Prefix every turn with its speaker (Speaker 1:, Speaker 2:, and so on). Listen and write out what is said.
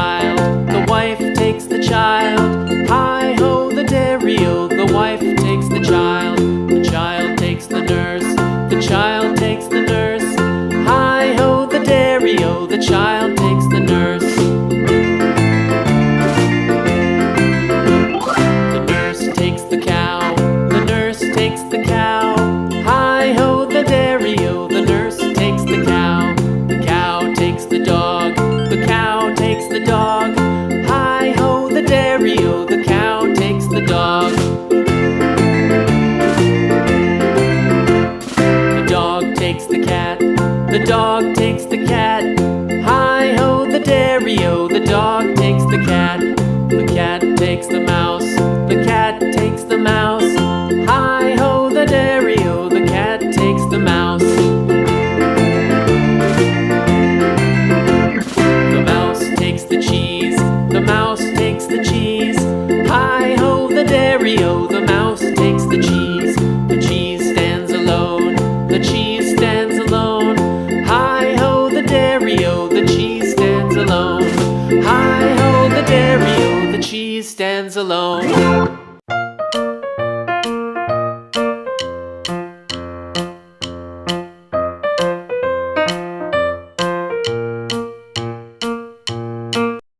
Speaker 1: child, the wife takes the child. Hi-ho, the dairy-o, the wife takes the child takes the nurse, the child takes the nurse. Hi-ho, the dairy-o, the child takes the nurse. The nurse takes the cow, the nurse takes the cow. Hi-ho, the dairy-o, the nurse takes the cow. The cow takes the dog, the cow takes the dog. Hi-ho, the dairy-o, the cow takes the dog. The dog takes the cat, the dog takes the cat. Hi-ho, the dairy-o, the dog takes the cat. The cat takes the mouse, the cat takes the mouse. Hi-ho, the dairy-o, the cat takes the mouse. The mouse takes the cheese, the mouse takes the cheese. Hi-ho, the dairy-o, the mouse takes the cheese. The cheese stands alone, the cheese stands alone. Hi-ho, the dairy-o, the cheese stands alone. Hi-ho, the dairy-o, the cheese stands alone.